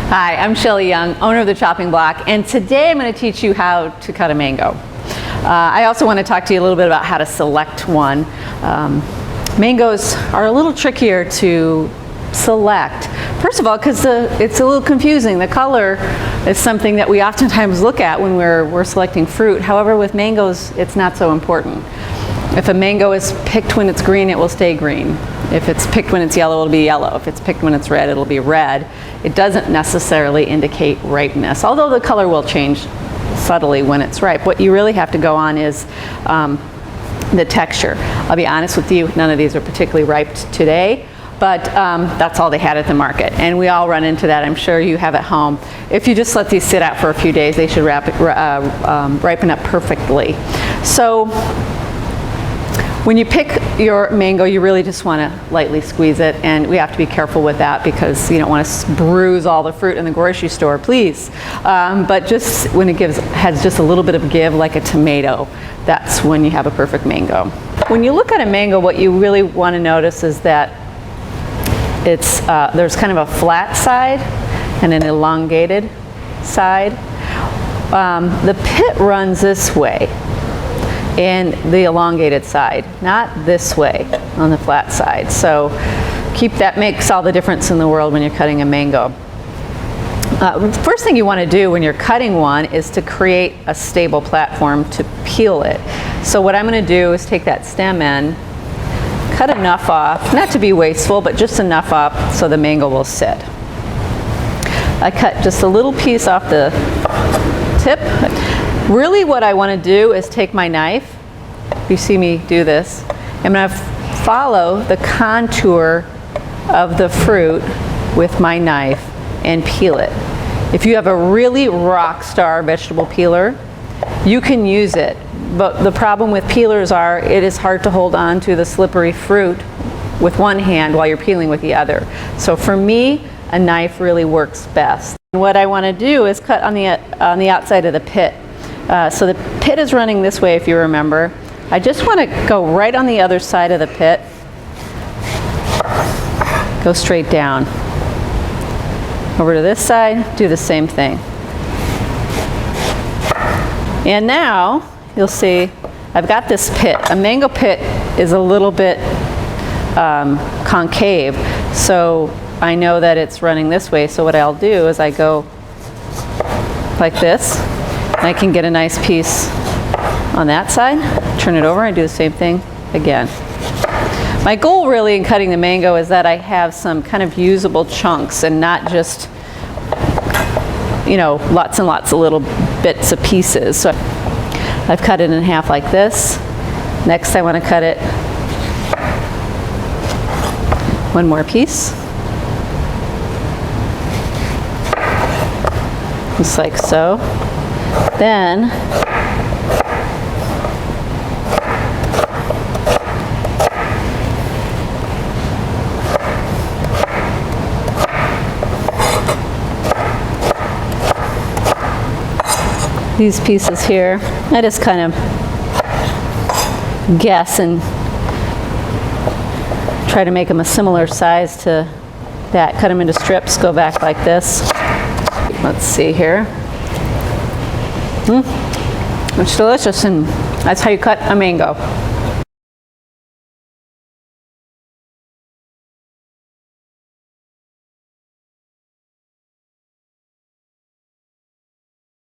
Hi, I'm Shelley Young, owner of the Chopping Block, and today I'm going to teach you how to cut a mango. I also want to talk to you a little bit about how to select one. Mangoes are a little trickier to select. First of all, because it's a little confusing. The color is something that we oftentimes look at when we're selecting fruit. However, with mangoes, it's not so important. If a mango is picked when it's green, it will stay green. If it's picked when it's yellow, it'll be yellow. If it's picked when it's red, it'll be red. It doesn't necessarily indicate ripeness, although the color will change subtly when it's ripe. What you really have to go on is the texture. I'll be honest with you, none of these are particularly ripe today, but that's all they had at the market. And we all run into that, I'm sure you have at home. If you just let these sit out for a few days, they should ripen up perfectly. So when you pick your mango, you really just want to lightly squeeze it, and we have to be careful with that because you don't want to bruise all the fruit in the grocery store, please. But just when it has just a little bit of give, like a tomato, that's when you have a perfect mango. When you look at a mango, what you really want to notice is that there's kind of a flat side and an elongated side. The pit runs this way in the elongated side, not this way on the flat side. So that makes all the difference in the world when you're cutting a mango. The first thing you want to do when you're cutting one is to create a stable platform to peel it. So what I'm going to do is take that stem end, cut enough off, not to be wasteful, but just enough up so the mango will sit. I cut just a little piece off the tip. Really what I want to do is take my knife, you see me do this, I'm going to follow the contour of the fruit with my knife and peel it. If you have a really rock star vegetable peeler, you can use it, but the problem with peelers are it is hard to hold on to the slippery fruit with one hand while you're peeling with the other. So for me, a knife really works best. What I want to do is cut on the outside of the pit. So the pit is running this way, if you remember. I just want to go right on the other side of the pit. Go straight down. Over to this side, do the same thing. And now, you'll see, I've got this pit. A mango pit is a little bit concave, so I know that it's running this way. So what I'll do is I go like this. I can get a nice piece on that side, turn it over and do the same thing again. My goal really in cutting the mango is that I have some kind of usable chunks and not just, you know, lots and lots of little bits of pieces. So I've cut it in half like this. Next I want to cut it one more piece. Just like so. Then these pieces here, I just kind of guess and try to make them a similar size to that. Cut them into strips, go back like this. Let's see here. It's delicious, and that's how you cut a mango.